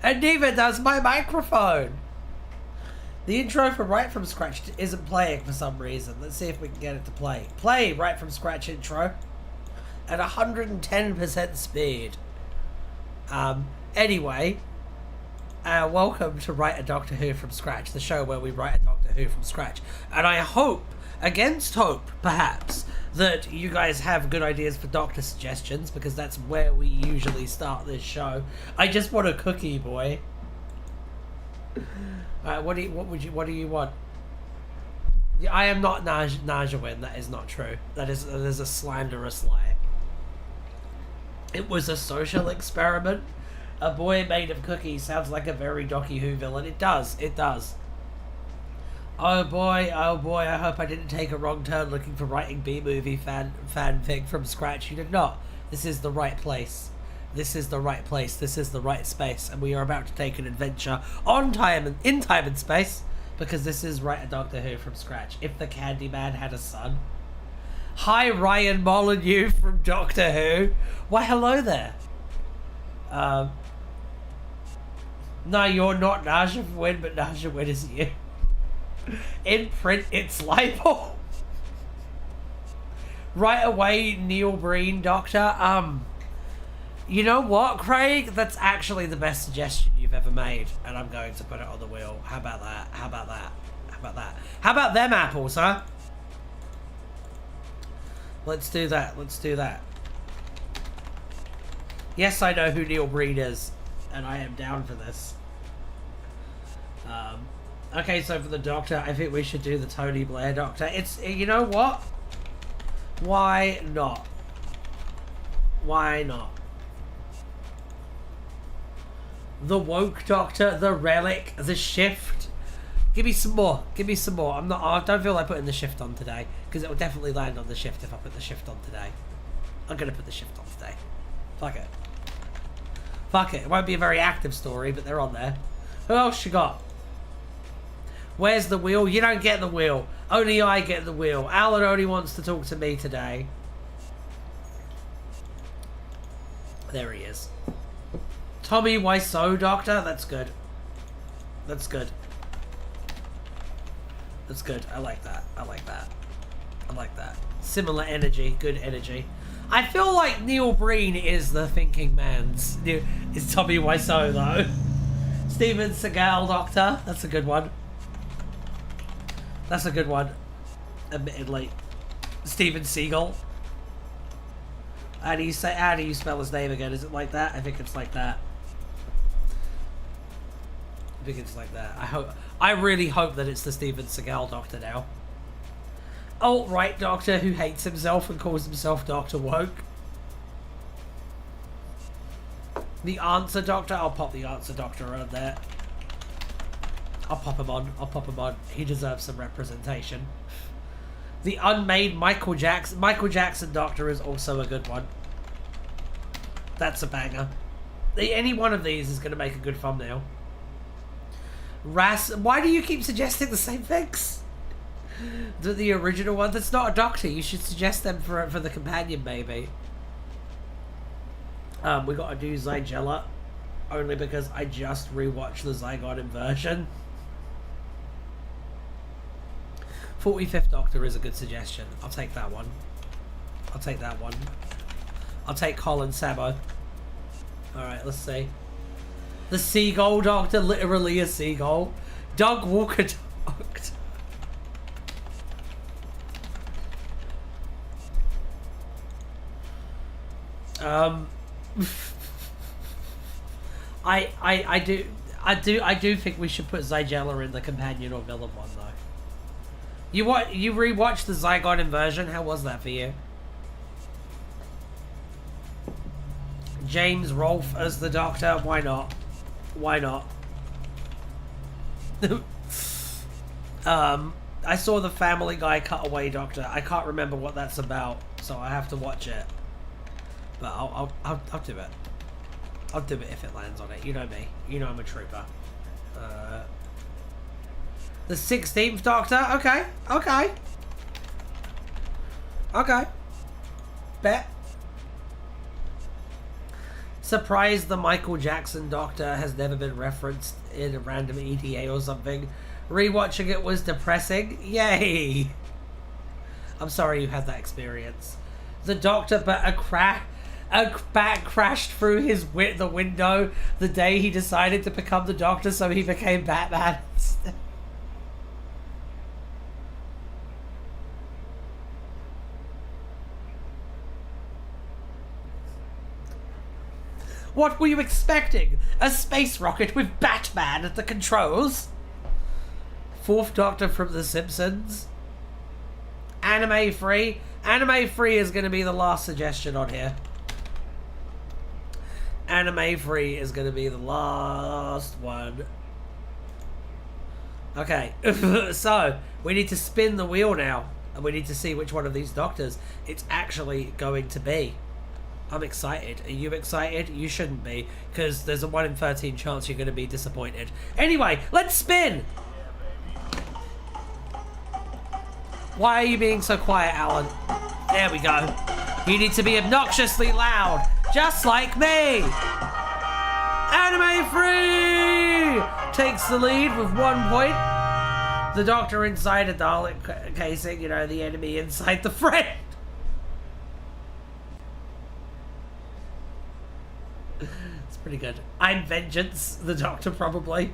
And neither does my microphone. The intro for Right From Scratch isn't playing for some reason. Let's see if we can get it to play. Play Right From Scratch intro at 110% speed. Anyway, welcome to Write a Doctor Who from Scratch, the show where we write a Doctor Who from scratch. And I hope, against hope, perhaps, that you guys have good ideas for Doctor suggestions, because that's where we usually start this show. I just want a cookie, boy. What do you want? I am not Najawin. That is not true. That is a slanderous lie. It was a social experiment. A boy made of cookies sounds like a very Doctor Who villain. It does. It does. Oh boy, I hope I didn't take a wrong turn looking for writing B-movie fanfic from scratch. You did not. This is the right place. This is the right place. This is the right space. And we are about to take an adventure in time and space, because this is Write a Doctor Who from Scratch. If the Candyman had a son. Hi, Ryan Molyneux from Doctor Who. Why, hello there. No, you're not Naja Win, but Naja Win is you. In print, it's libel. Right away, Neil Breen, Doctor. You know what, Craig? That's actually the best suggestion you've ever made, and I'm going to put it on the wheel. How about that? How about that? How about that? How about them apples, huh? Let's do that. Let's do that. Yes, I know who Neil Breen is, and I am down for this. Okay, so for the Doctor, I think we should do the Tony Blair Doctor. It's, you know what? Why not? Why not? The Woke Doctor, the Relic, the Shift. Give me some more. Give me some more. I don't feel like putting the Shift on today, because it will definitely land on the Shift if I put the Shift on today. I'm gonna put the Shift on today. Fuck it. Fuck it. It won't be a very active story, but they're on there. Who else you got? Where's the wheel? You don't get the wheel. Only I get the wheel. Alan only wants to talk to me today. There he is. Tommy Wiseau Doctor? That's good. That's good. That's good. I like that. I like that. I like that. Similar energy. Good energy. I feel like Neil Breen is the thinking man's. Is Tommy Wiseau, though. Steven Seagal Doctor. That's a good one. That's a good one. Admittedly. Steven Seagal. How do you spell his name again? Is it like that? I think it's like that. I think it's like that. I really hope that it's the Steven Seagal Doctor now. Alt-right Doctor who hates himself and calls himself Dr. Woke. The Answer Doctor. I'll pop the Answer Doctor around there. I'll pop him on. I'll pop him on. He deserves some representation. The Unmade Michael Jackson. Michael Jackson Doctor is also a good one. That's a banger. Any one of these is going to make a good thumbnail. Why do you keep suggesting the same things? The original one? That's not a Doctor. You should suggest them for the companion baby. We got to do Zygella. Only because I just rewatched the Zygon inversion. 45th Doctor is a good suggestion. I'll take that one. I'll take that one. I'll take Colin Sabo. Alright, let's see. The Seagull Doctor, literally a seagull. Doug Walker Doctor. I do think we should put Zygella in the companion or villain one though. You rewatched the Zygon inversion? How was that for you? James Rolfe as the Doctor? Why not? Why not? I saw the Family Guy Cutaway Doctor. I can't remember what that's about, so I have to watch it. But I'll do it. I'll do it if it lands on it. You know me. You know I'm a trooper. The 16th Doctor? Okay. Okay. Okay. Bet. Surprised the Michael Jackson Doctor has never been referenced in a random ETA or something. Rewatching it was depressing. Yay! I'm sorry you had that experience. The Doctor, but a bat crashed through the window the day he decided to become the Doctor, so he became Batman instead. What were you expecting? A space rocket with Batman at the controls? Fourth Doctor from The Simpsons. Anime free. Anime free is going to be the last suggestion on here. Anime free is going to be the last one. Okay, so we need to spin the wheel now, and we need to see which one of these Doctors it's actually going to be. I'm excited. Are you excited? You shouldn't be, because there's a 1 in 13 chance you're going to be disappointed. Anyway, let's spin! Why are you being so quiet, Alan? There we go. You need to be obnoxiously loud, just like me! Anime free! Takes the lead with 1 point. The Doctor inside a Dalek casing, you know, the enemy inside the friend. It's pretty good. I'm Vengeance, the Doctor probably.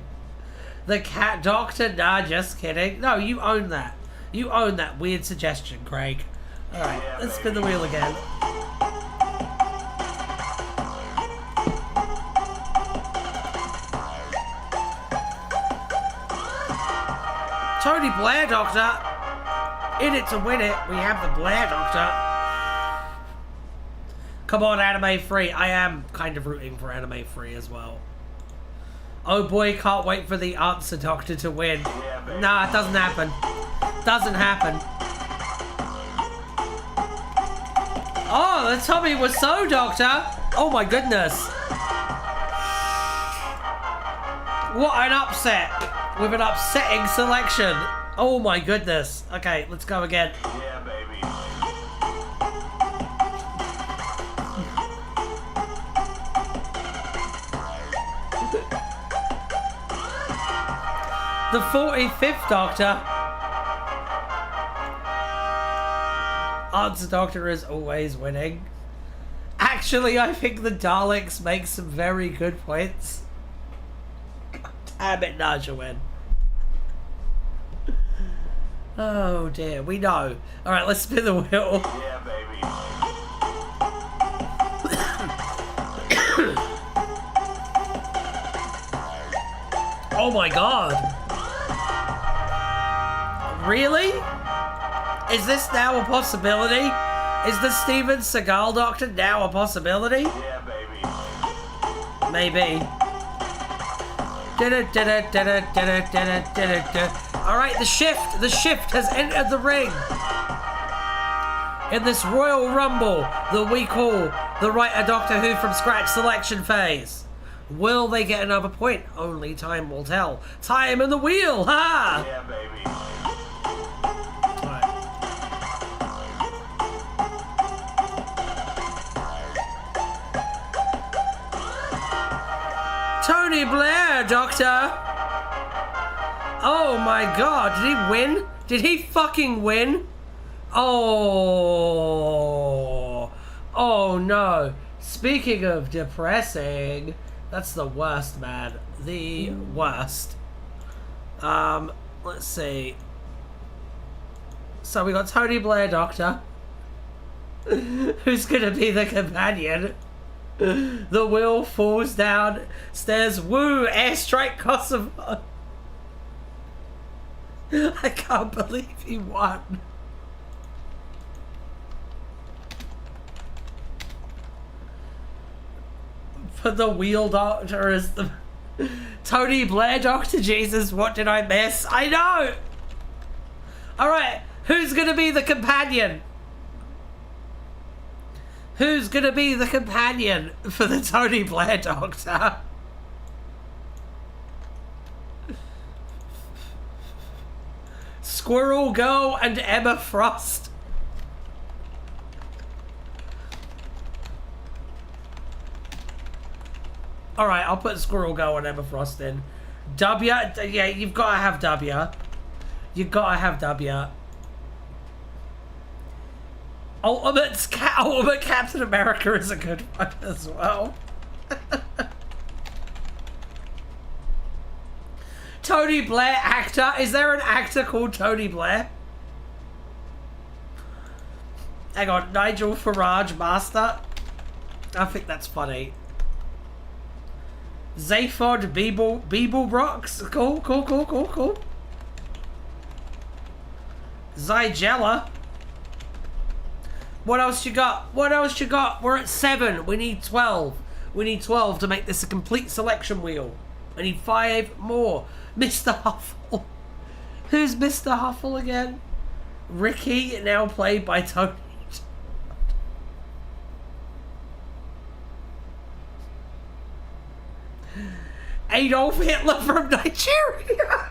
The Cat Doctor? Nah, just kidding. No, you own that. You own that weird suggestion, Craig. Alright, yeah, let's spin the wheel again. Tony Blair Doctor! In it to win it, we have the Blair Doctor. Come on, Anime Free. I am kind of rooting for Anime Free as well. Oh boy, can't wait for the Answer Doctor to win. Yeah, nah, it doesn't happen. Doesn't happen. Oh, the Tommy Wiseau Doctor! Oh my goodness. What an upset. With an upsetting selection. Oh my goodness. Okay, let's go again. Yeah, baby. The 45th Doctor. Answer Doctor is always winning. Actually, I think the Daleks make some very good points. Damn it, Naja win. Oh dear, we know. Alright, let's spin the wheel. Yeah, baby. Oh my god. Really? Is this now a possibility? Is the Steven Seagal Doctor now a possibility? Yeah, baby. Maybe. Alright, the shift has entered the ring. In this Royal Rumble that we call the Write a Doctor Who from Scratch selection phase. Will they get another point? Only time will tell. Time in the wheel, ha! Yeah, baby. Tony Blair, Doctor! Oh my god, did he win? Did he fucking win? Oh. Oh no. Speaking of depressing, that's the worst, man. The worst. Let's see. So we got Tony Blair, Doctor. Who's gonna be the companion? The wheel falls down stairs. Woo! Airstrike Kosovo. I can't believe he won. For the wheel Doctor is the Tony Blair Doctor. Jesus, what did I miss? I know. All right, who's gonna be the companion? Who's gonna be the companion for the Tony Blair Doctor? Squirrel Girl and Emma Frost. Alright, I'll put Squirrel Girl and Emma Frost in. W, yeah, you've got to have W. You've got to have W. Ultimate Captain America is a good one as well. Tony Blair actor. Is there an actor called Tony Blair? Hang on, Nigel Farage master. I think that's funny. Zaphod Beeblebrox. Cool. Zygella. What else you got? We're at 7. We need 12. We need 12 to make this a complete selection wheel. I need 5 more. Mr. Huffle. Who's Mr. Huffle again? Ricky, now played by Tony. Adolf Hitler from Nigeria.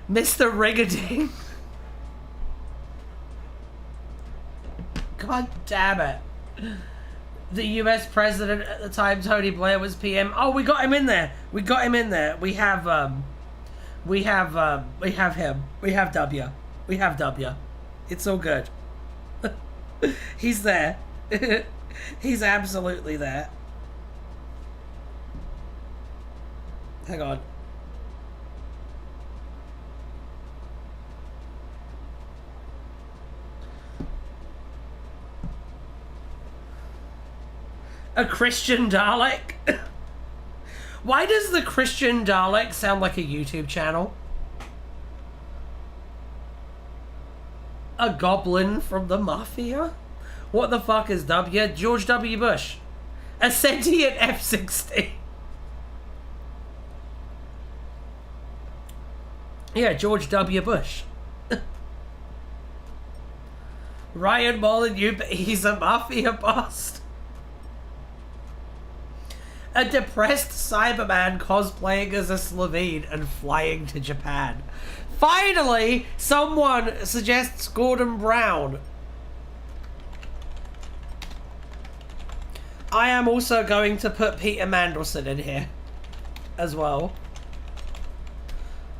Mr. Rigading. God damn it. The US president at the time Tony Blair was PM. Oh, we got him in there. We have him. We have W. We have W. It's all good. He's there. He's absolutely there. Hang on. A Christian Dalek? Why does the Christian Dalek sound like a YouTube channel? A goblin from the Mafia? What the fuck is W? George W. Bush. A sentient F-16. Yeah, George W. Bush. Ryan Molyneux, he's a mafia boss. A depressed Cyberman cosplaying as a Slovene and flying to Japan. Finally, someone suggests Gordon Brown. I am also going to put Peter Mandelson in here as well.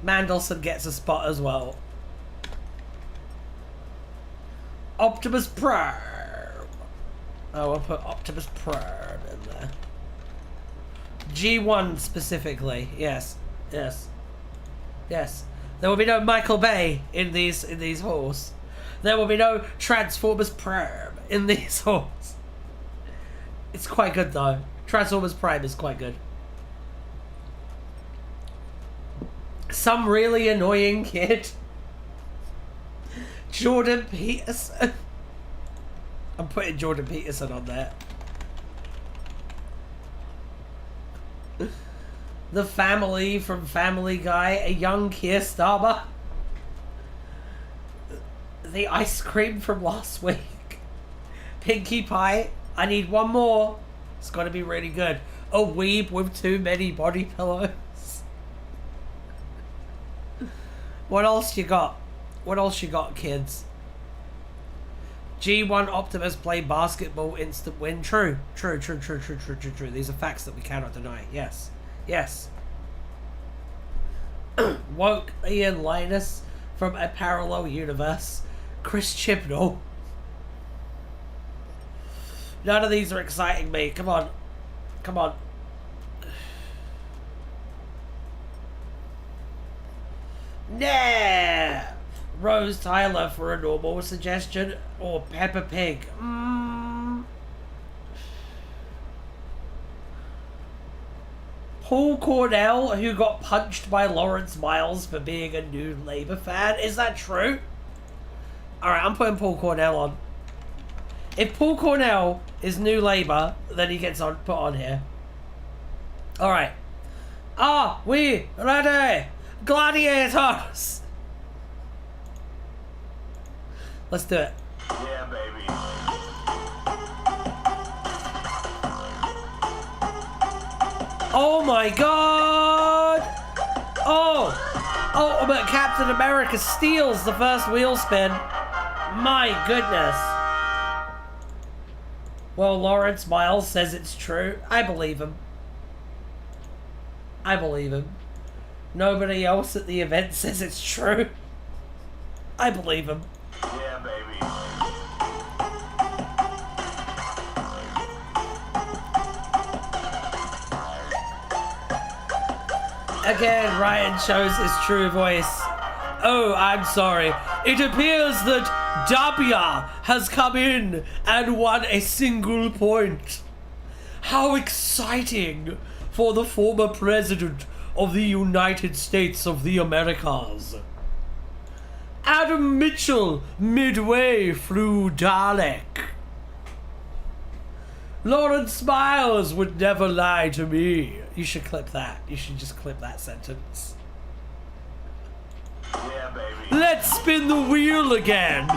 Mandelson gets a spot as well. Optimus Prime. Oh, I'll put Optimus Prime in there. G1 specifically. Yes. There will be no Michael Bay in these halls. There will be no Transformers Prime in these halls. It's quite good though. Transformers Prime is quite good. Some really annoying kid. Jordan Peterson. I'm putting Jordan Peterson on there. The family from Family Guy, a young Keir Starmer. The ice cream from last week. Pinkie Pie. I need one more. It's got to be really good. A weeb with too many body pillows. What else you got? What else you got, kids? G1 Optimus play basketball instant win. True. These are facts that we cannot deny. Yes. Woke Ian Linus from a parallel universe. Chris Chibnall. None of these are exciting me. Come on. Nah. Rose Tyler for a normal suggestion, or Peppa Pig. Paul Cornell, who got punched by Lawrence Miles for being a new Labour fan. Is that true? Alright, I'm putting Paul Cornell on. If Paul Cornell is new Labour, then he gets put on here. Alright. Are we ready? Gladiators! Let's do it. Yeah, baby. Oh my god! Oh! Ultimate Captain America steals the first wheel spin. My goodness. Well, Lawrence Miles says it's true. I believe him. I believe him. Nobody else at the event says it's true. I believe him. Yeah, baby. Again, Ryan shows his true voice. Oh, I'm sorry. It appears that Dabia has come in and won a single point. How exciting for the former president of the United States of the Americas. Adam Mitchell midway through Dalek. Lawrence Miles would never lie to me. You should clip that. You should just clip that sentence. Yeah, baby. Let's spin the wheel again.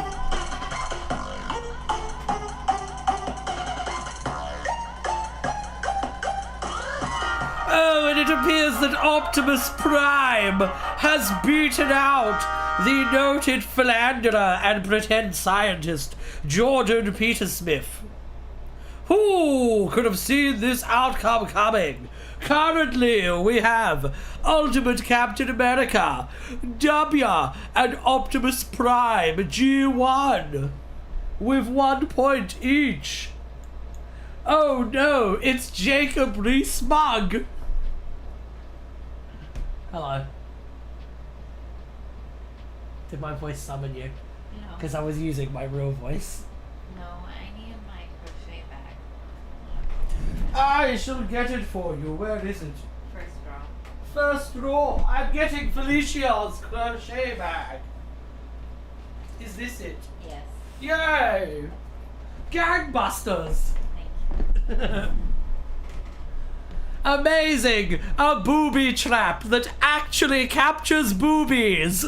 Oh, and it appears that Optimus Prime has beaten out the noted philanderer and pretend scientist Jordan Petersmith. Who could have seen this outcome coming? Currently, we have Ultimate Captain America, W, and Optimus Prime G1 with 1 point each. Oh no, it's Jacob Rees-Mogg. Hello. Did my voice summon you? No. Because I was using my real voice. No, I need my crochet bag. I shall get it for you. Where is it? First row. First row. I'm getting Felicia's crochet bag. Is this it? Yes. Yay! Gangbusters! Thank you. Amazing! A booby trap that actually captures boobies!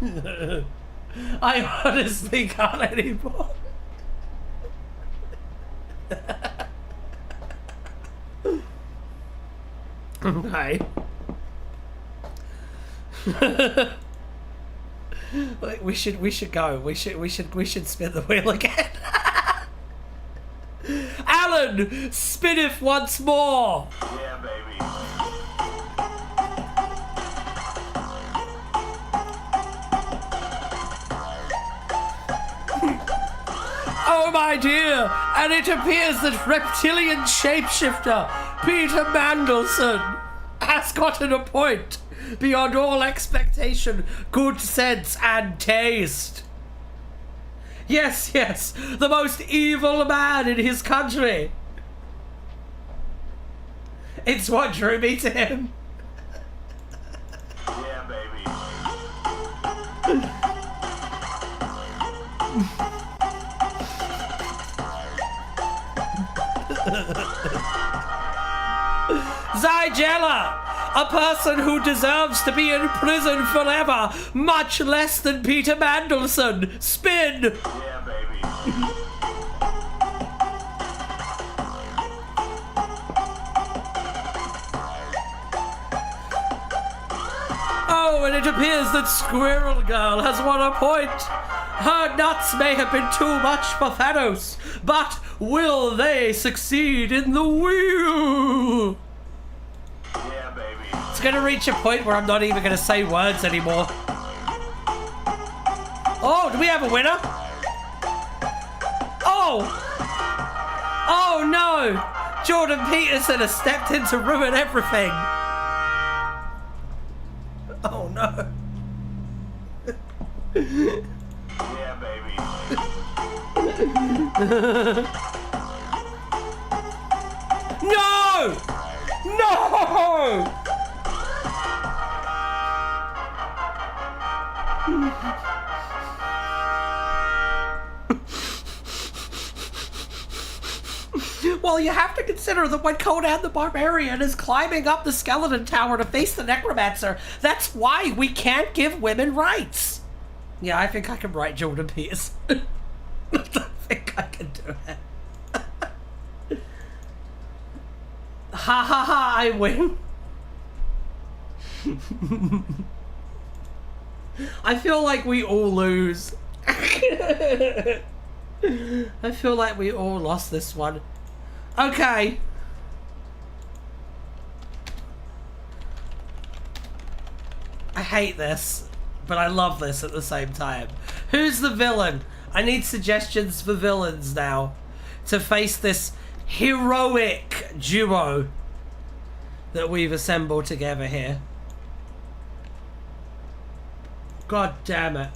I honestly can't anymore. Okay. we should go. We should spin the wheel again. Alan, spin it once more. Yeah, baby. Oh my dear! And it appears that reptilian shapeshifter Peter Mandelson has gotten a point beyond all expectation, good sense, and taste. Yes, yes, the most evil man in his country. It's what drew me to him. Yeah, baby. Zygella, a person who deserves to be in prison forever, much less than Peter Mandelson. Spin! Yeah, baby. Oh, and it appears that Squirrel Girl has won a point. Her nuts may have been too much for Thanos, but will they succeed in the wheel? Yeah, baby. It's gonna reach a point where I'm not even gonna say words anymore. Oh, do we have a winner? Oh! Oh no! Jordan Peterson has stepped in to ruin everything. Oh no. Yeah, baby. No! No! Well, you have to consider that when Conan the Barbarian is climbing up the skeleton tower to face the necromancer, that's why we can't give women rights. Yeah, I think I can write Jordan Peterson. I think I can do it. Ha ha ha, I win. I feel like we all lose. I feel like we all lost this one. Okay. I hate this, but I love this at the same time. Who's the villain? I need suggestions for villains now to face this heroic duo that we've assembled together here. God damn it.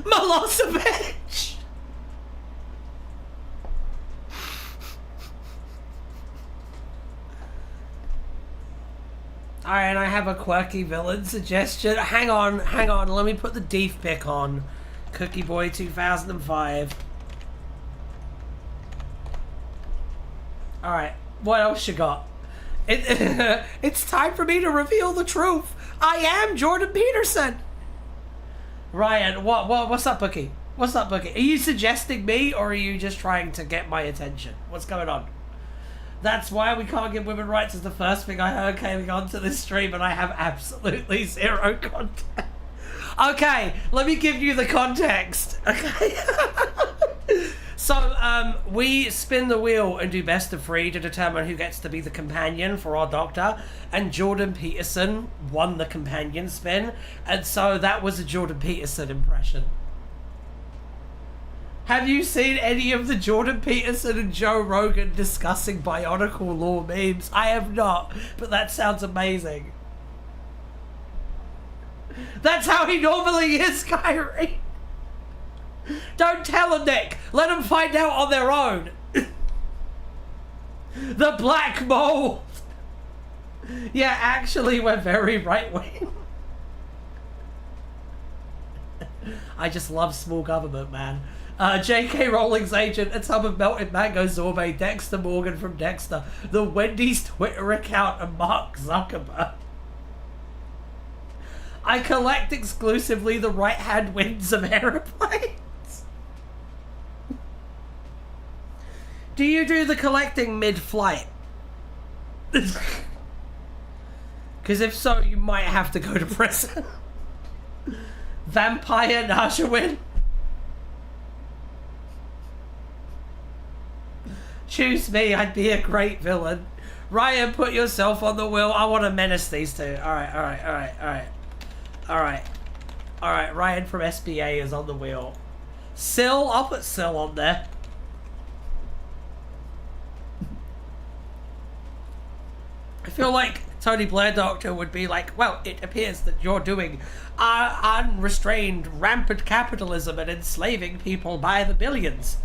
Milosevic! Alright, I have a quirky villain suggestion. Hang on, let me put the Deef pick on. Cookie Boy 2005. Alright, what else you got? It's time for me to reveal the truth. I am Jordan Peterson. Ryan, what's up, Bookie? What's up, Bookie? Are you suggesting me, or are you just trying to get my attention? What's going on? That's why we can't give women rights is the first thing I heard coming onto this stream, and I have absolutely zero context. Okay, let me give you the context. Okay. So, we spin the wheel and do best of 3 to determine who gets to be the companion for our doctor, and Jordan Peterson won the companion spin, and so that was a Jordan Peterson impression. Have you seen any of the Jordan Peterson and Joe Rogan discussing Bionicle law memes? I have not, but that sounds amazing. That's how he normally is, Kyrie. Don't tell him, Nick. Let them find out on their own. The Black Mold. Yeah, actually, we're very right-wing. I just love small government, man. J.K. Rowling's agent, a tub of melted mango sorbet, Dexter Morgan from Dexter, the Wendy's Twitter account, and Mark Zuckerberg. I collect exclusively the right-hand winds of aeroplanes. Do you do the collecting mid-flight? Because if so, you might have to go to prison. Vampire Najawin. Choose me, I'd be a great villain. Ryan, put yourself on the wheel. I want to menace these two. Alright. Ryan from SBA is on the wheel. Syl, I'll put Syl on there. I feel like Tony Blair Doctor would be like, well, it appears that you're doing unrestrained, rampant capitalism and enslaving people by the billions.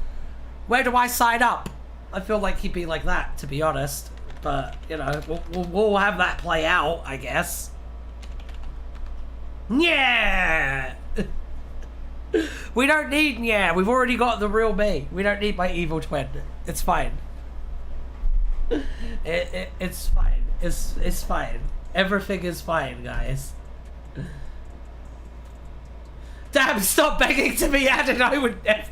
Where do I sign up? I feel like he'd be like that, to be honest. But, you know, we'll have that play out, I guess. Yeah! We don't need yeah. We've already got the real me. We don't need my evil twin. It's fine. It's fine. It's fine. Everything is fine, guys. Damn, stop begging to be added. I would never.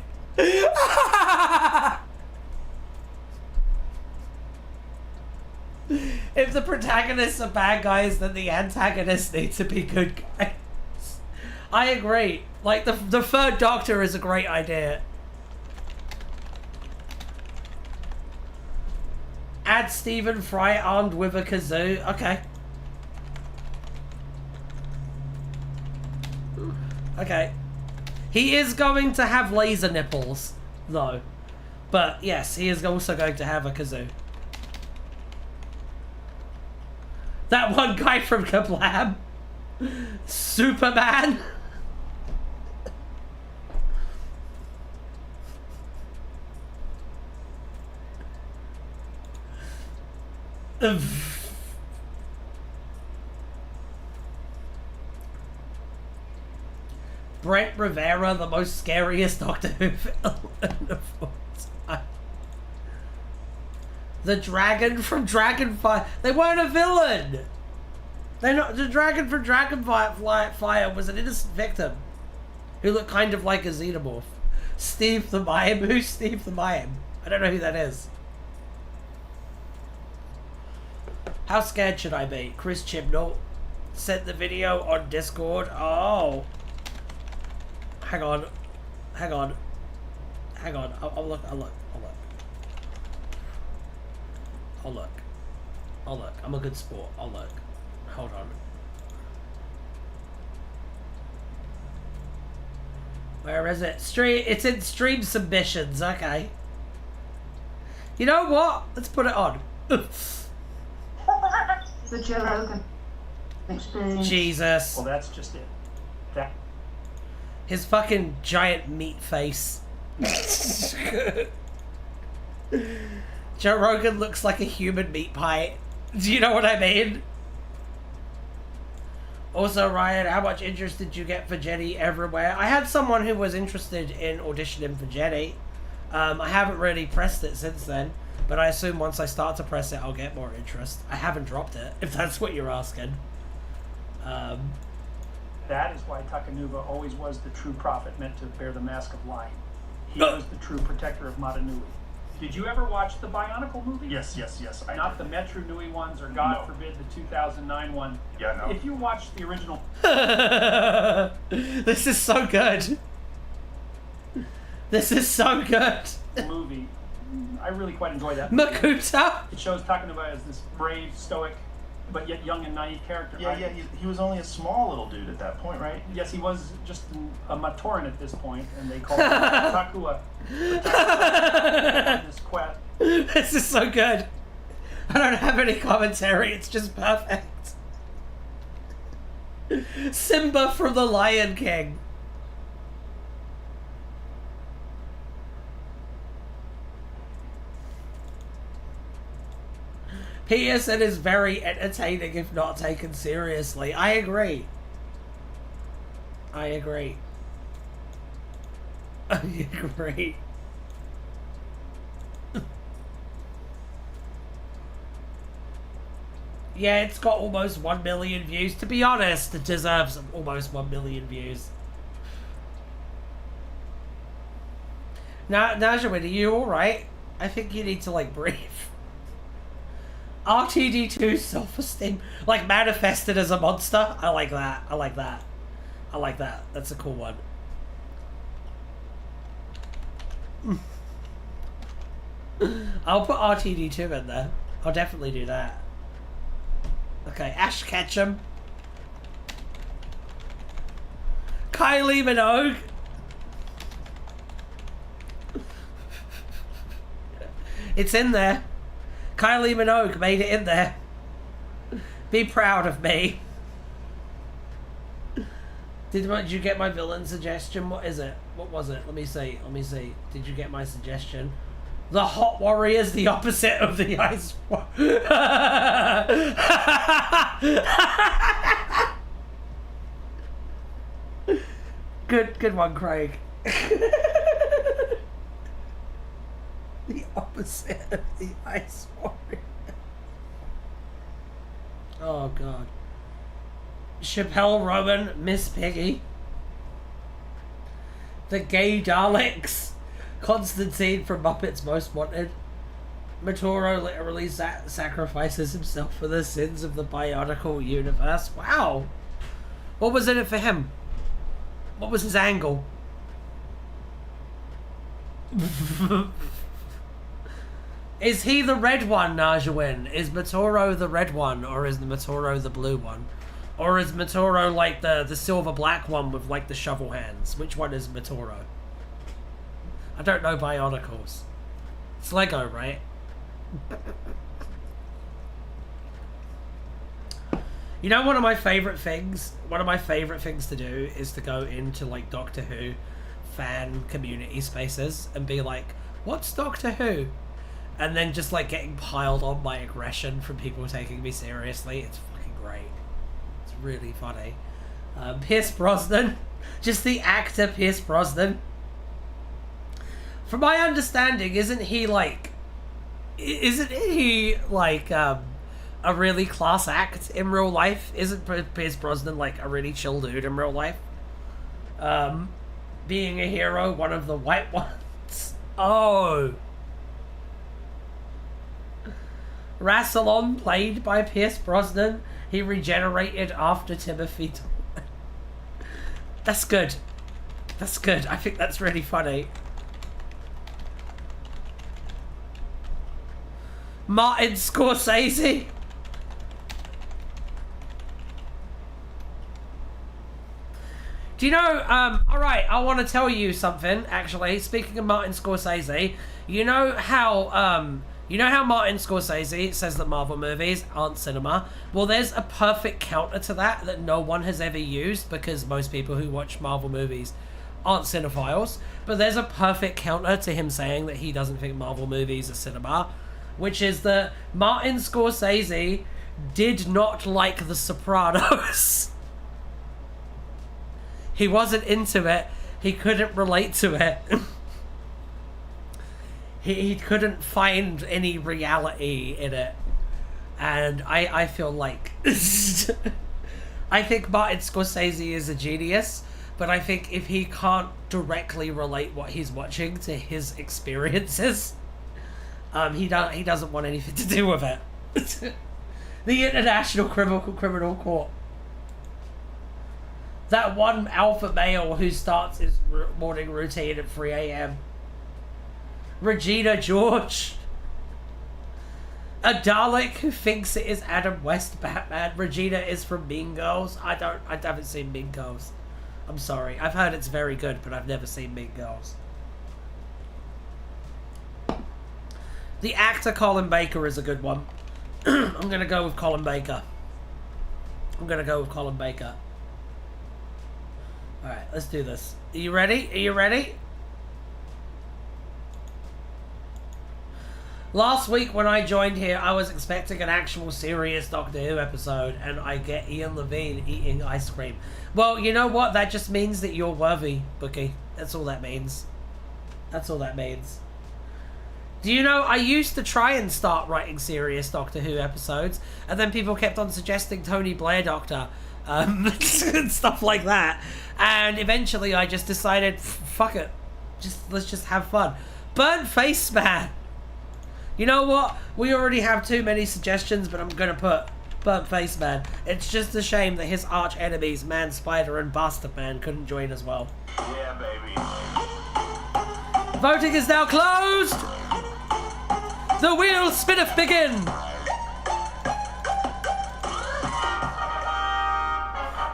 If the protagonists are bad guys, then the antagonists need to be good guys. I agree. Like, the third Doctor is a great idea. Add Stephen Fry armed with a kazoo. Okay. Okay. He is going to have laser nipples, though. But, yes, he is also going to have a kazoo. That one guy from Kablam. Superman. Brent Rivera, the most scariest Doctor Who villain of all time. The dragon from Dragonfire. They weren't a villain. They're not. The dragon from Dragonfire was an innocent victim who looked kind of like a xenomorph. Steve the Mime. Who's Steve the Mime? I don't know who that is. How scared should I be? Chris Chibnall sent the video on Discord. Oh. Hang on. Hang on. Hang on. I'll look. I'll look. I'll look. I'll look. I'll look. I'm a good sport. I'll look. Hold on. Where is it? It's in stream submissions. Okay. You know what? Let's put it on. The Joe Rogan experience. Jesus. Well, that's just it. That His fucking giant meat face. Joe Rogan looks like a human meat pie. Do you know what I mean? Also, Ryan, how much interest did you get for Jenny everywhere? I had someone who was interested in auditioning for Jenny. I haven't really pressed it since then, but I assume once I start to press it, I'll get more interest. I haven't dropped it, if that's what you're asking. that is why Takanuva always was the true prophet meant to bear the mask of lying. He was the true protector of Matanui. Did you ever watch the Bionicle movie? Yes. Not the Metro Nui ones, or God No. forbid the 2009 one. Yeah, no. If you watch the original This is so good. This is so good. movie, I really quite enjoy that. Makuta. It shows Takanuva as this brave, stoic, but yet young and naive character. Yeah, he was only a small little dude at that point, right? Yes, he was just a Matoran at this point, and they called him Takua. On this quest. This is so good. I don't have any commentary. It's just perfect. Simba from the Lion King. Peterson is very entertaining if not taken seriously. I agree. I agree. I agree. Yeah, it's got almost 1 million views. To be honest, it deserves almost 1 million views. Now, Najawin, are you alright? I think you need to, like, breathe. RTD2 self-esteem. Like, manifested as a monster. I like that. I like that. I like that. That's a cool one. I'll put RTD2 in there. I'll definitely do that. Okay, Ash Ketchum. Kylie Minogue. It's in there. Kylie Minogue made it in there. Be proud of me. Did you get my villain suggestion? What is it? What was it? Let me see. Let me see. Did you get my suggestion? The Hot Warrior's the opposite of the Ice Good one, Craig. The opposite of the Ice Warrior. Oh, God. Chappelle Rowan, Miss Piggy. The Gay Daleks. Constantine from Muppets Most Wanted. Matoro literally sacrifices himself for the sins of the Bionicle universe. Wow. What was in it for him? What was his angle? Is he the red one, Najawin? Is Matoro the red one, or is the Matoro the blue one? Or is Matoro like the silver black one with like the shovel hands? Which one is Matoro? I don't know Bionicles. It's Lego, right? You know, one of my favorite things to do is to go into like Doctor Who fan community spaces and be like, what's Doctor Who? And then just like getting piled on by aggression from people taking me seriously. It's fucking great. It's really funny. Pierce Brosnan. Just the actor Pierce Brosnan. From my understanding, isn't he like a really class act in real life? Isn't Pierce Brosnan like a really chill dude in real life? Being a hero, one of the white ones. Oh. Rassilon, played by Pierce Brosnan. He regenerated after Timothy. That's good. That's good. I think that's really funny. Martin Scorsese. Do you know, alright, I want to tell you something, actually. Speaking of Martin Scorsese, you know how Martin Scorsese says that Marvel movies aren't cinema? Well, there's a perfect counter to that no one has ever used, because most people who watch Marvel movies aren't cinephiles. But there's a perfect counter to him saying that he doesn't think Marvel movies are cinema, which is that Martin Scorsese did not like The Sopranos. He wasn't into it. He couldn't relate to it. he couldn't find any reality in it. And I feel like... I think Martin Scorsese is a genius, but I think if he can't directly relate what he's watching to his experiences, he doesn't want anything to do with it. The International Criminal Court. That one alpha male who starts his morning routine at 3 a.m. Regina George. A Dalek who thinks it is Adam West Batman. Regina is from Mean Girls. I haven't seen Mean Girls. I'm sorry. I've heard it's very good, but I've never seen Mean Girls. The actor Colin Baker is a good one. I'm gonna go with Colin Baker. Alright, let's do this. Are you ready? Last week when I joined here, I was expecting an actual serious Doctor Who episode, and I get Ian Levine eating ice cream. Well, you know what? That just means that you're worthy, Bookie. That's all that means. Do you know, I used to try and start writing serious Doctor Who episodes, and then people kept on suggesting Tony Blair Doctor, and stuff like that. And eventually I just decided, fuck it. Let's just have fun. Burnt Face Man. You know what? We already have too many suggestions, but I'm gonna put Burnt Face Man. It's just a shame that his arch enemies, Man Spider and Bastard Man, couldn't join as well. Yeah, baby. Voting is now closed! The wheels spinneth begin!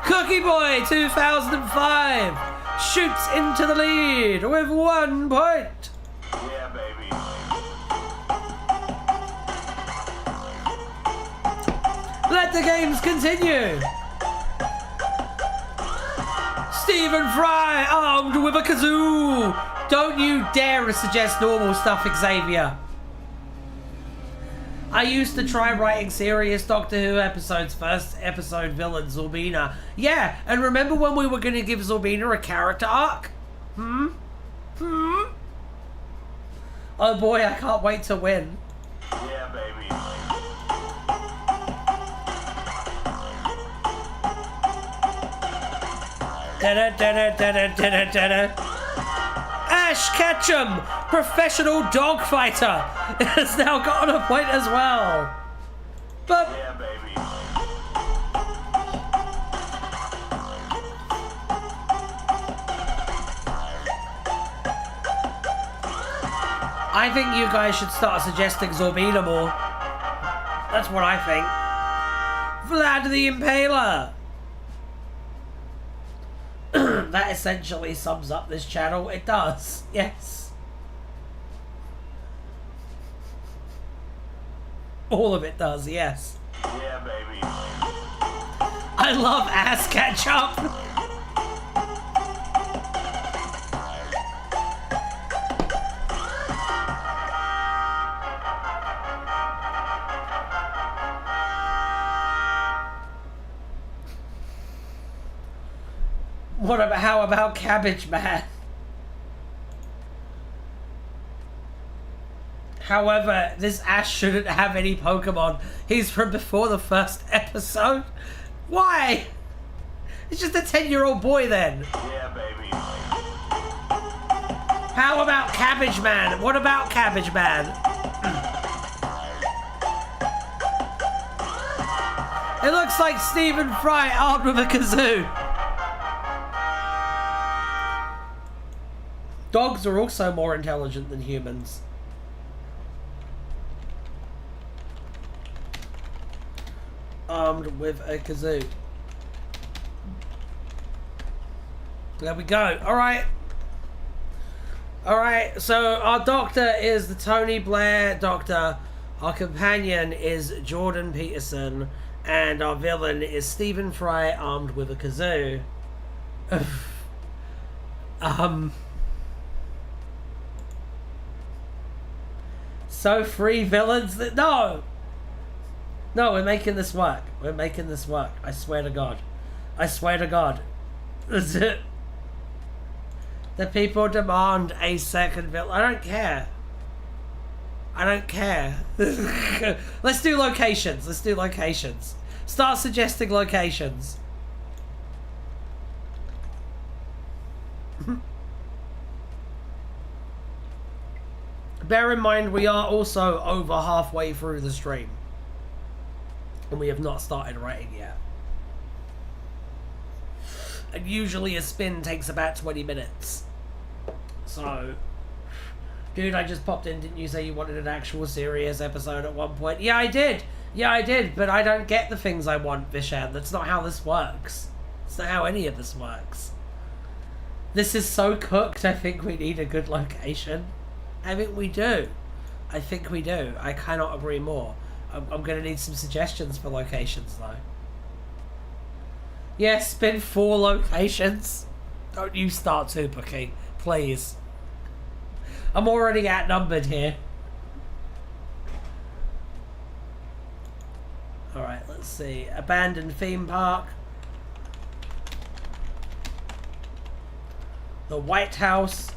Cookie Boy 2005 shoots into the lead with 1 point. Yeah, baby. Let the games continue. Stephen Fry armed with a kazoo. Don't you dare suggest normal stuff, Xavier. I used to try writing serious Doctor Who episodes. First episode villain, Zorbina. Yeah, and remember when we were going to give Zorbina a character arc? Oh boy, I can't wait to win. Yeah, baby. Ash Ketchum, professional dog fighter, has now gotten a point as well. But Yeah, baby. I think you guys should start suggesting Zorbina more. That's what I think. Vlad the Impaler. That essentially sums up this channel. It does, yes. All of it does, yes. Yeah, baby. I love ass ketchup. How about Cabbage Man? However, this Ash shouldn't have any Pokemon. He's from before the first episode. Why? It's just a 10-year-old boy then. Yeah, baby. How about Cabbage Man? What about Cabbage Man? It looks like Stephen Fry armed with a kazoo. Dogs are also more intelligent than humans. Armed with a kazoo. There we go. Alright. Alright, so our doctor is the Tony Blair doctor. Our companion is Jordan Peterson. And our villain is Stephen Fry armed with a kazoo. So three villains that no, we're making this work. We're making this work. I swear to God. I swear to God. That's it. The people demand a second villain. I don't care. I don't care. Let's do locations. Let's do locations. Start suggesting locations. Bear in mind, we are also over halfway through the stream. And we have not started writing yet. And usually a spin takes about 20 minutes. So... Dude, I just popped in. Didn't you say you wanted an actual serious episode at one point? Yeah, I did. Yeah, I did. But I don't get the things I want, Vishan. That's not how this works. It's not how any of this works. This is so cooked, I think we need a good location. I think we do. I think we do. I cannot agree more. I'm going to need some suggestions for locations, though. Yes, spin 4 locations. Don't you start Super King, please. I'm already outnumbered here. Alright, let's see. Abandoned theme park. The White House.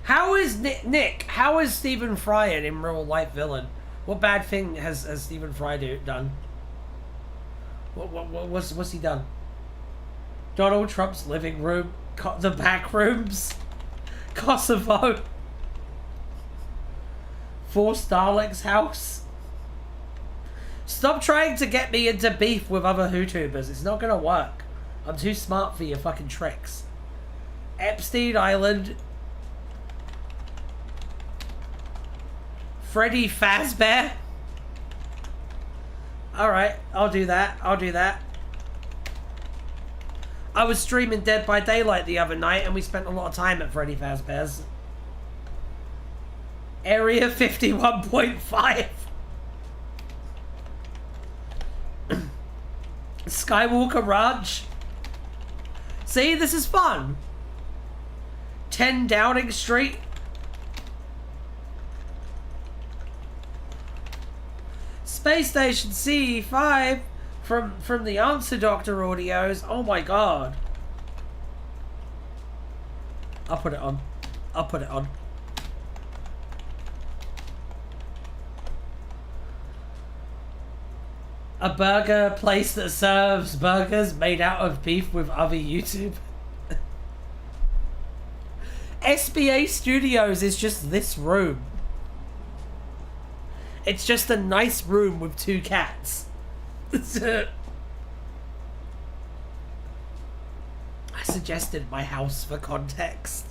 How is Nick? How is Stephen Fry an in real life villain? What bad thing has Stephen Fry done? What's he done? Donald Trump's living room, the back rooms, Kosovo, 4 Starlink's house. Stop trying to get me into beef with other YouTubers. It's not gonna work. I'm too smart for your fucking tricks. Epstein Island. Freddy Fazbear. Alright, I'll do that. I'll do that. I was streaming Dead by Daylight the other night and we spent a lot of time at Freddy Fazbear's. Area 51.5. Skywalker Ranch. See, this is fun. 10 Downing Street. Space Station C5 from the Answer Doctor audios. Oh my god. I'll put it on. I'll put it on. A burger place that serves burgers made out of beef with other YouTube. SBA Studios is just this room. It's just a nice room with 2 cats. I suggested my house for context.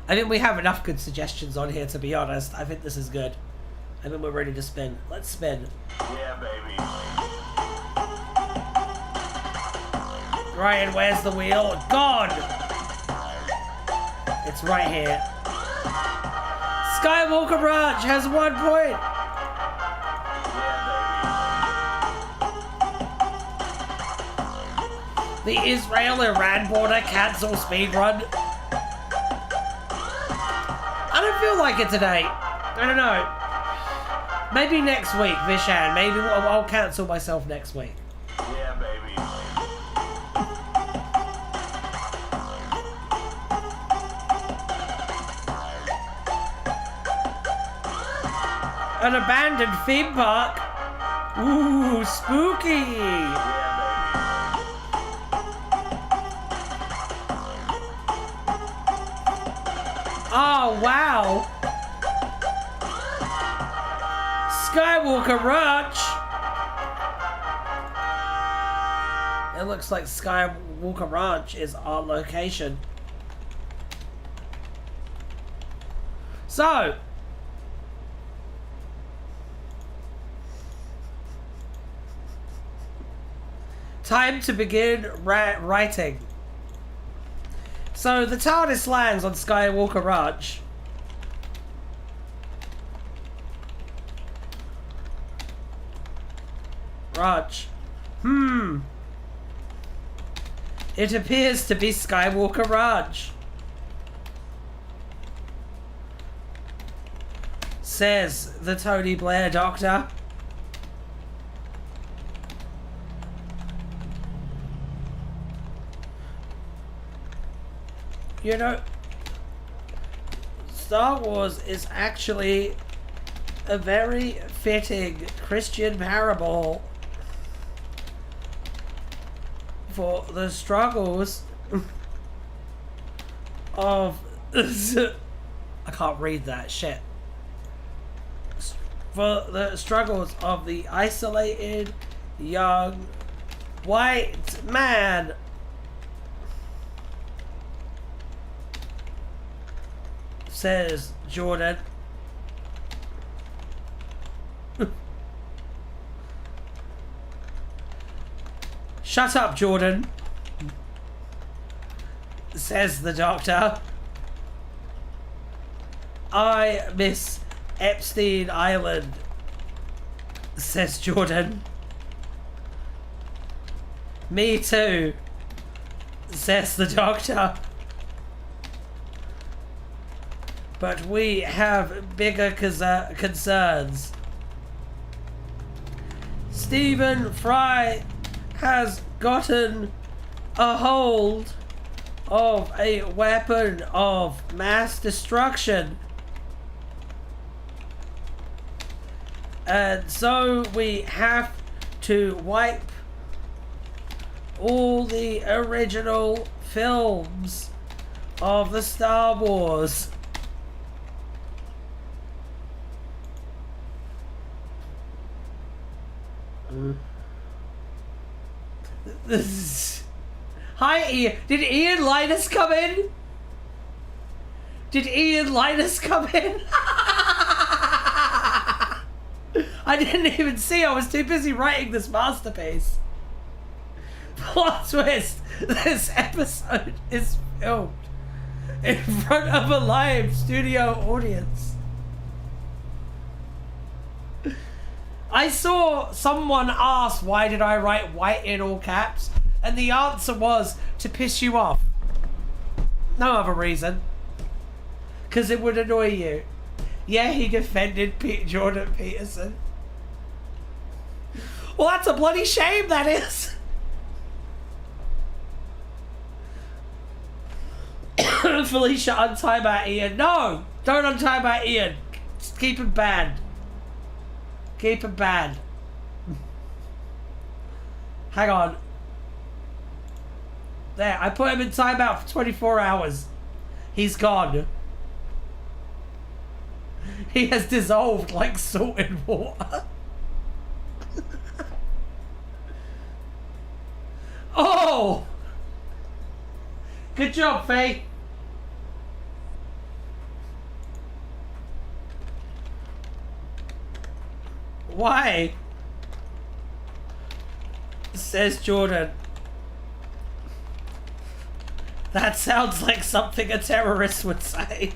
I think we have enough good suggestions on here, to be honest. I think this is good. I think we're ready to spin. Let's spin. Yeah, baby. Ryan, where's the wheel? Gone! It's right here. Skywalker Ranch has 1 point. The Israel-Iran border cancel speedrun. I don't feel like it today. I don't know. Maybe next week, Vishan. Maybe I'll cancel myself next week. Yeah, baby. An abandoned theme park. Ooh, spooky. Oh, wow. Skywalker Ranch. It looks like Skywalker Ranch is our location. So, time to begin writing. So the TARDIS lands on Skywalker Ranch. It appears to be Skywalker Ranch. Says the Tony Blair doctor. You know, Star Wars is actually a very fitting Christian parable for the struggles of I can't read that shit. For the struggles of the isolated young white man. Says Jordan. Shut up, Jordan. Says the doctor. I miss Epstein Island. Says Jordan. Me too. Says the doctor. But we have bigger concerns. Stephen Fry has gotten a hold of a weapon of mass destruction. And so we have to wipe all the original films of the Star Wars. Hi, Ian. Did Ian Linus come in? Did Ian Linus come in? I didn't even see. I was too busy writing this masterpiece. Plot twist. This episode is filmed in front of a live studio audience. I saw someone ask why did I write white in all caps, and the answer was to piss you off. No other reason. Because it would annoy you. Yeah, he defended Jordan Peterson. Well, that's a bloody shame, that is. Felicia, untie my Ian. No, don't untie my Ian. Just keep him banned. Keep him banned. Hang on. There, I put him in timeout for 24 hours. He's gone. He has dissolved like salt in water. Oh! Good job, Faye. Why? Says Jordan. That sounds like something a terrorist would say.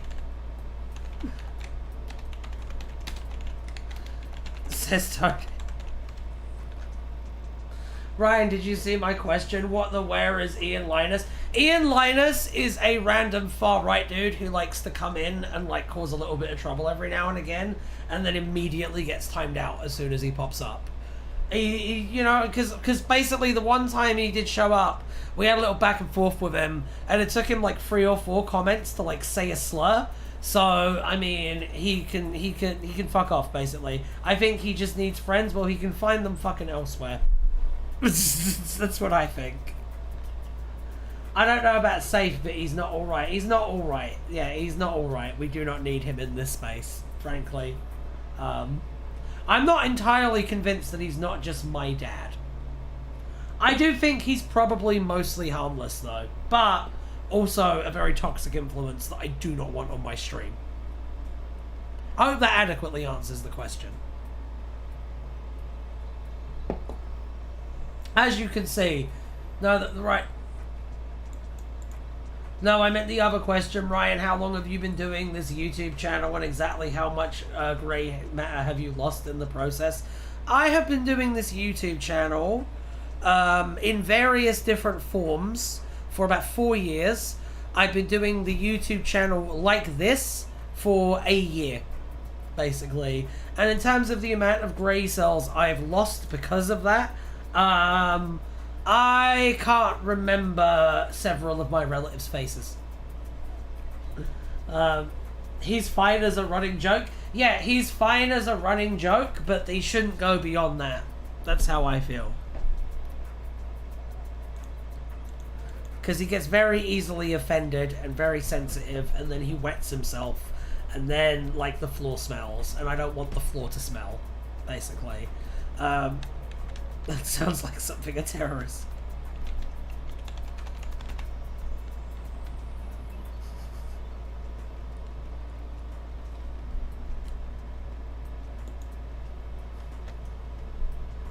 Says Tony. Ryan, did you see my question? What the where is Ian Linus? Ian Linus is a random far-right dude who likes to come in and like cause a little bit of trouble every now and again, and then immediately gets timed out as soon as he pops up. He you know, because basically the one time he did show up, we had a little back and forth with him, and it took him like 3 or 4 comments to like say a slur. So I mean, he can fuck off basically. I think he just needs friends. Well, he can find them fucking elsewhere. That's what I think. I don't know about safe, but he's not alright. He's not alright. Yeah, he's not alright. We do not need him in this space, frankly. I'm not entirely convinced that he's not just my dad. I do think he's probably mostly harmless, though. But also a very toxic influence that I do not want on my stream. I hope that adequately answers the question. As you can see, no, right. No, I meant the other question, Ryan. How long have you been doing this YouTube channel, and exactly how much grey matter have you lost in the process? I have been doing this YouTube channel in various different forms for about 4 years. I've been doing the YouTube channel like this for a year, basically. And in terms of the amount of grey cells I've lost because of that, I can't remember several of my relatives' faces. He's fine as a running joke. Yeah, he's fine as a running joke, but they shouldn't go beyond that. That's how I feel. Because he gets very easily offended and very sensitive, and then he wets himself, and then, like, the floor smells, and I don't want the floor to smell, basically. That sounds like something a terrorist.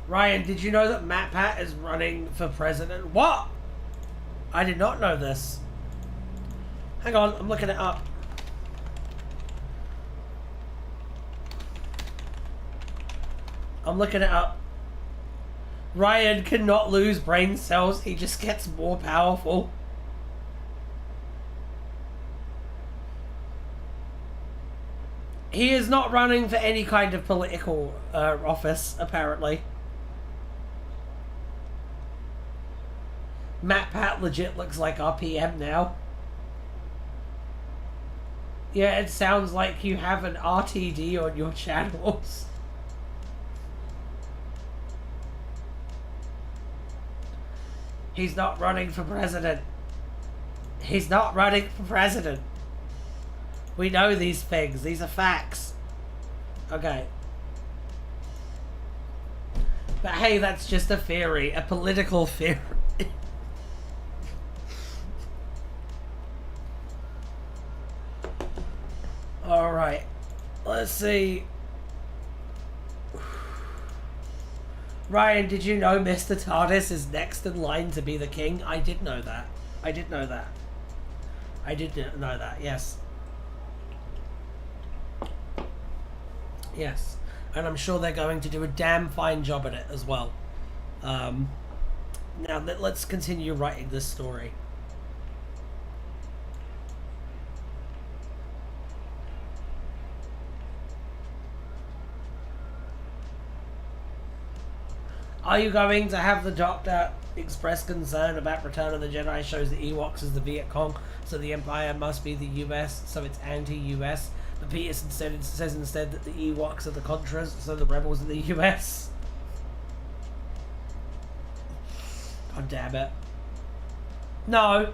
Ryan, did you know that MatPat is running for president? What? I did not know this. Hang on, I'm looking it up. I'm looking it up. Ryan cannot lose brain cells, he just gets more powerful. He is not running for any kind of political office, apparently. MatPat legit looks like our PM now. Yeah, it sounds like you have an RTD on your channels. He's not running for president. He's not running for president. We know these things. These are facts. Okay. But hey, that's just a theory. A political theory. Alright. Let's see. Ryan, did you know Mr. TARDIS is next in line to be the king? I did know that. I did know that. I did know that, yes. Yes. And I'm sure they're going to do a damn fine job at it as well. Now, let's continue writing this story. Are you going to have the Doctor express concern about Return of the Jedi shows the Ewoks as the Viet Cong, so the Empire must be the US, so it's anti-US? But Peterson says instead that the Ewoks are the Contras, so the rebels are the US. God damn it. No.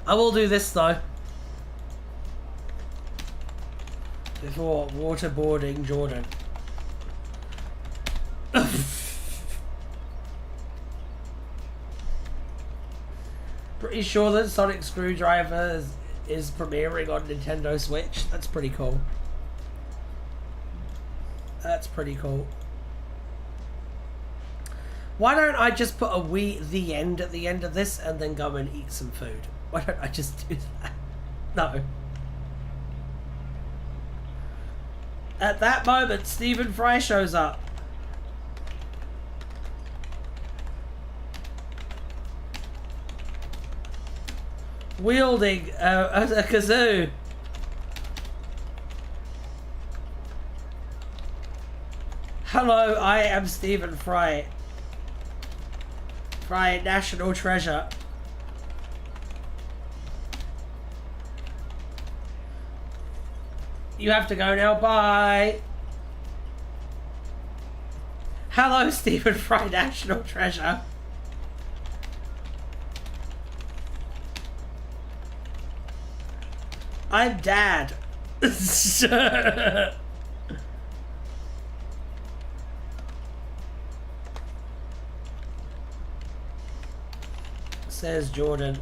I will do this though. Before waterboarding Jordan. Pretty sure that Sonic Screwdriver is premiering on Nintendo Switch. That's pretty cool. That's pretty cool. Why don't I just put a the end at the end of this and then go and eat some food? Why don't I just do that? No. At that moment, Stephen Fry shows up. Wielding a kazoo. Hello, I am Stephen Fry. Fry, national treasure. You have to go now, bye. Hello, Stephen Fry, national treasure. I'm Dad. says Jordan.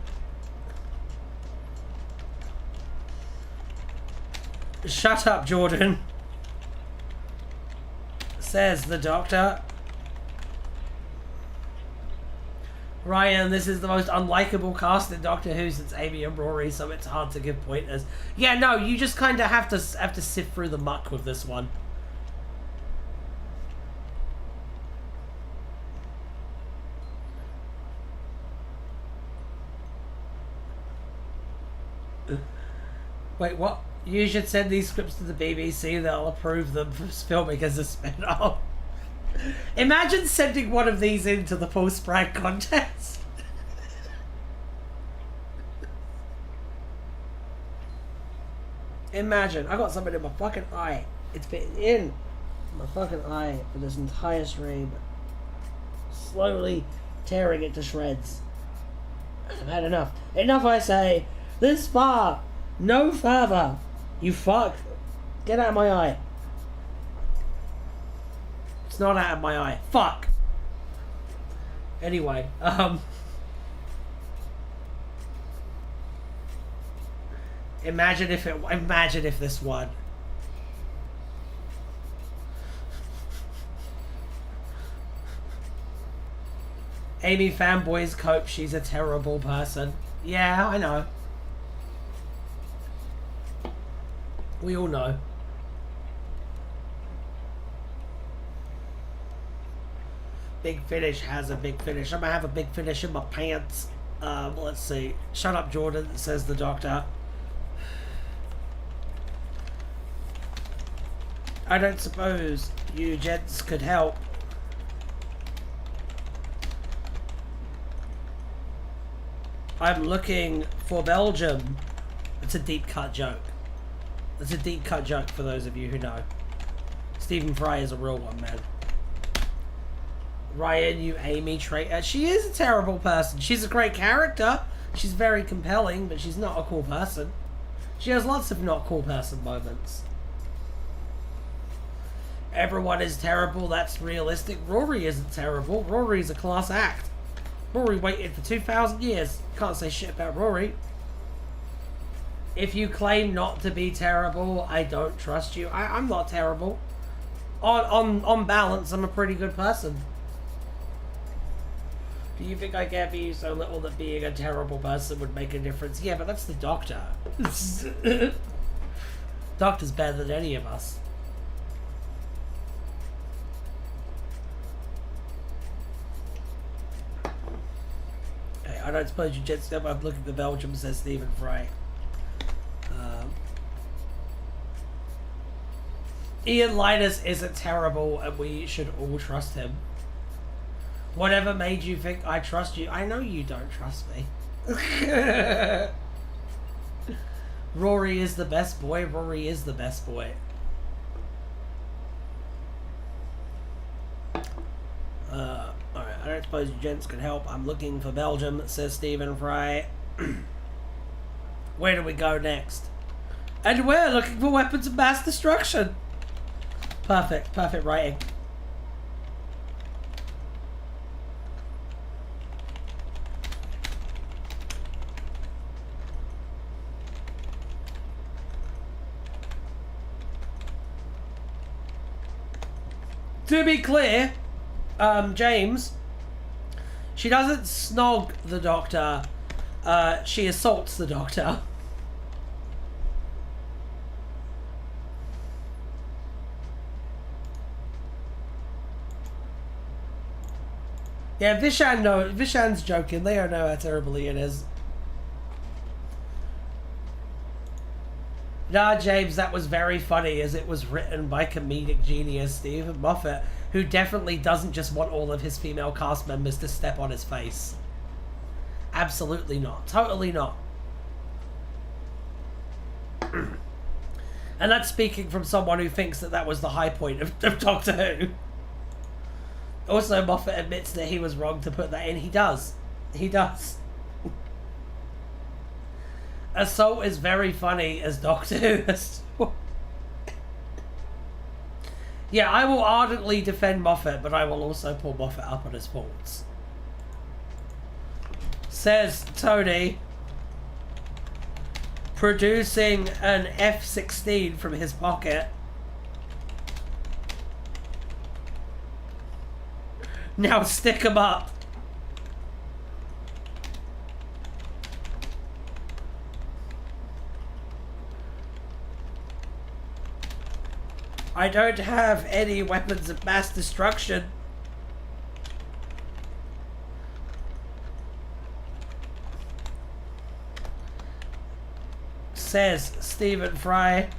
Shut up, Jordan, says the doctor. Ryan, this is the most unlikable cast in Doctor Who since Amy and Rory, so it's hard to give pointers. Yeah, no, you just kind of have to sift through the muck with this one. Wait, what? You should send these scripts to the BBC. They'll approve them for filming as a spin-off. Imagine sending one of these into the Paul Spragg contest. Imagine. I got something in my fucking eye. It's been in my fucking eye for this entire stream. Slowly tearing it to shreds. I've had enough. Enough, I say. This far. No further. You fuck. Get out of my eye. It's not out of my eye. Fuck. Anyway, imagine if this won. Amy fanboys cope she's a terrible person. Yeah, I know. We all know. Big Finish has a big finish. I'm gonna have a big finish in my pants. Let's see. Shut up, Jordan, says the doctor. I don't suppose you gents could help. I'm looking for Belgium. It's a deep cut joke. It's a deep cut joke for those of you who know. Stephen Fry is a real one, man. Ryan, you Amy traitor. She is a terrible person. She's a great character. She's very compelling, but she's not a cool person. She has lots of not cool person moments. Everyone is terrible. That's realistic. Rory isn't terrible. Rory's a class act. Rory waited for 2,000 years. Can't say shit about Rory. If you claim not to be terrible, I don't trust you. I'm not terrible. On balance, I'm a pretty good person. Do you think I care for you so little that being a terrible person would make a difference? Yeah, but that's the doctor. Doctor's better than any of us. Hey, I don't suppose you jet step up looking for Belgium, says Stephen Fry. Ian Linus isn't terrible and we should all trust him. Whatever made you think I trust you? I know you don't trust me. Rory is the best boy. Rory is the best boy. Alright, I don't suppose you gents can help. I'm looking for Belgium, says Stephen Fry. Where do we go next? And we're looking for weapons of mass destruction. Perfect, perfect writing. To be clear, James, she doesn't snog the doctor, she assaults the doctor. Yeah, Vishan's joking. They don't know how terrible Ian is. Nah, James, that was very funny as it was written by comedic genius Stephen Moffat, who definitely doesn't just want all of his female cast members to step on his face. Absolutely not. Totally not. And that's speaking from someone who thinks that that was the high point of Doctor Who. Also, Moffat admits that he was wrong to put that in. He does. He does. Assault is very funny as Doctor Who. Yeah, I will ardently defend Moffat, but I will also pull Moffat up on his faults. says Tony, producing an F-16 from his pocket. Now stick 'em up. I don't have any weapons of mass destruction. Says Stephen Fry.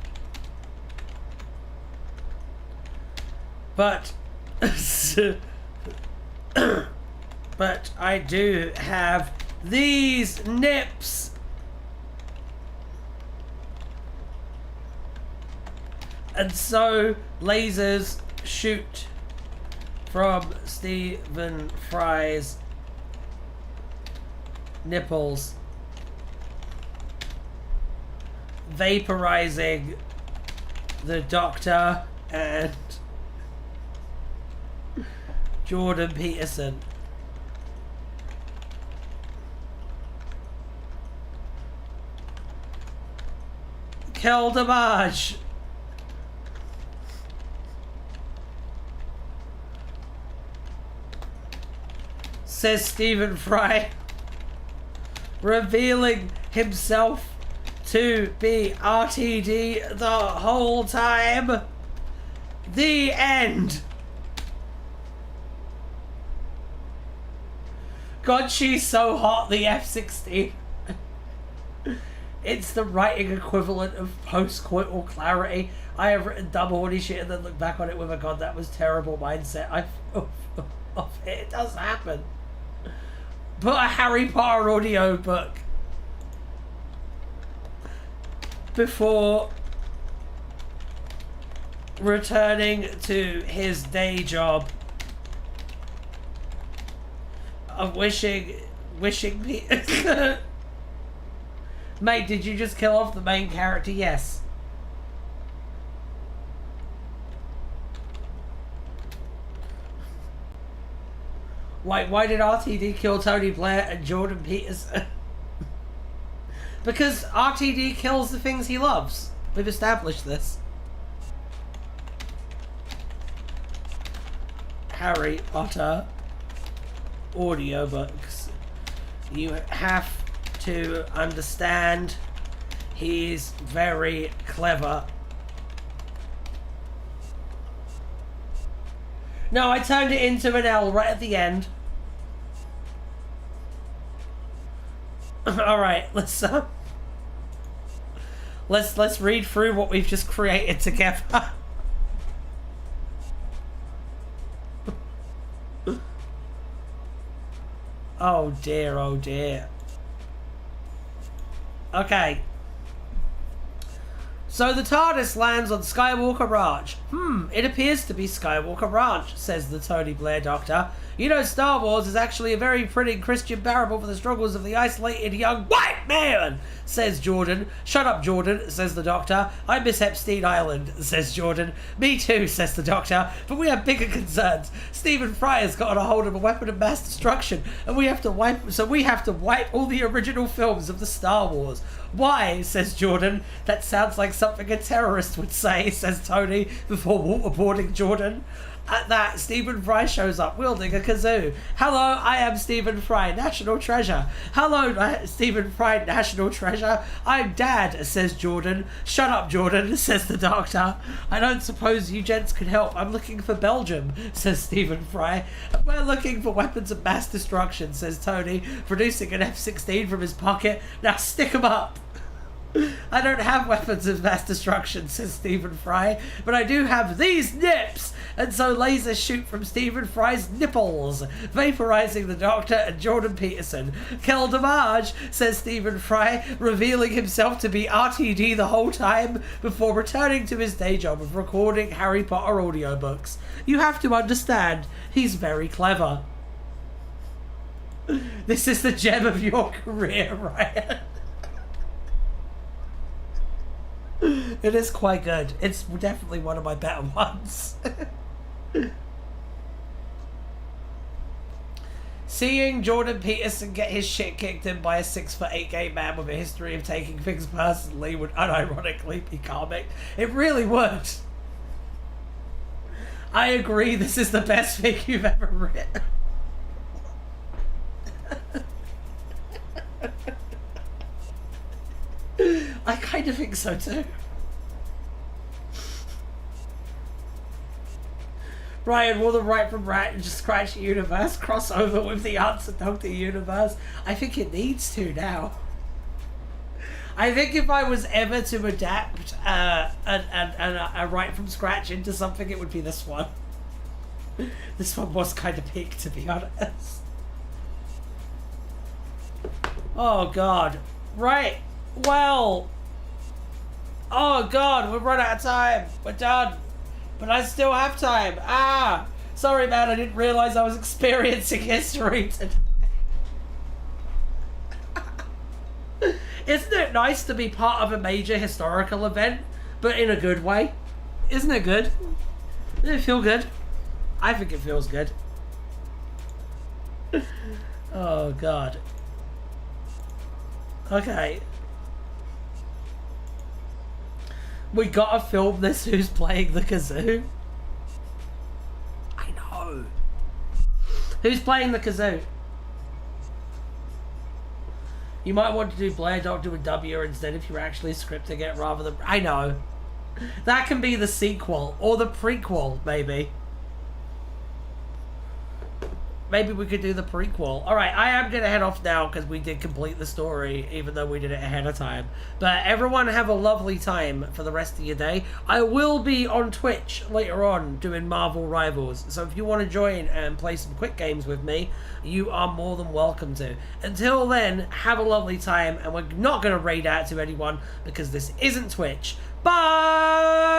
But but I do have these nips. And so lasers shoot from Stephen Fry's nipples, vaporizing the Doctor and Jordan Peterson. Kill Damage. Says Stephen Fry, revealing himself to be RTD the whole time. The end. God, she's so hot, the F-16. It's the writing equivalent of post-coital clarity. I have written dumb horny shit and then look back on it with a God, that was terrible mindset. I feel of it. It does happen. Put a Harry Potter audio book before returning to his day job of wishing me. Mate, did you just kill off the main character? Yes. Why did RTD kill Tony Blair and Jordan Peterson? Because RTD kills the things he loves. We've established this. Harry Potter audiobooks. You have to understand he's very clever. No, I turned it into an L right at the end. All right, let's read through what we've just created together. Oh dear, oh dear. Okay. So the TARDIS lands on Skywalker Ranch. It appears to be Skywalker Ranch, says the Tony Blair Doctor. You know, Star Wars is actually a very pretty Christian parable for the struggles of the isolated young white man, says Jordan. Shut up, Jordan, says the Doctor. I miss Epstein Island, says Jordan. Me too, says the Doctor, but we have bigger concerns. Stephen Fry has gotten a hold of a weapon of mass destruction, and we have to wipe all the original films of the Star Wars. Why, says Jordan. That sounds like something a terrorist would say, says Tony, before waterboarding Jordan. At that, Stephen Fry shows up, wielding a kazoo. Hello, I am Stephen Fry, National Treasure. Hello, Stephen Fry, National Treasure. I'm Dad, says Jordan. Shut up, Jordan, says the Doctor. I don't suppose you gents could help. I'm looking for Belgium, says Stephen Fry. We're looking for weapons of mass destruction, says Tony, producing an F-16 from his pocket. Now stick 'em up. I don't have weapons of mass destruction, says Stephen Fry, but I do have these nips, and so lasers shoot from Stephen Fry's nipples, vaporizing the Doctor and Jordan Peterson. Kill Damage, says Stephen Fry, revealing himself to be RTD the whole time before returning to his day job of recording Harry Potter audiobooks. You have to understand, he's very clever. This is the gem of your career, Ryan. It is quite good. It's definitely one of my better ones. Seeing Jordan Peterson get his shit kicked in by a 6'8" gay man with a history of taking things personally would unironically be comic. It really would. I agree, this is the best thing you've ever written. I kind of think so too. Ryan, will the Right from Rat and Scratch universe cross over with the Answer Doctor universe? I think it needs to now. I think if I was ever to adapt a Right from Scratch into something, it would be this one. This one was kind of peak, to be honest. Oh god. Right. Well. Oh god, we've run out of time. We're done. But I still have time. Ah! Sorry, man, I didn't realize I was experiencing history today. Isn't it nice to be part of a major historical event, but in a good way? Isn't it good? Doesn't it feel good? I think it feels good. Oh, God. Okay. We gotta film this, who's playing the kazoo. I know. Who's playing the kazoo? You might want to do Blair Doctor with W instead if you're actually scripting it rather than... I know. That can be the sequel. Or the prequel, maybe. Maybe we could do the prequel. Alright, I am going to head off now because we did complete the story, even though we did it ahead of time. But everyone have a lovely time for the rest of your day. I will be on Twitch later on doing Marvel Rivals. So if you want to join and play some quick games with me, you are more than welcome to. Until then, have a lovely time. And we're not going to raid out to anyone because this isn't Twitch. Bye!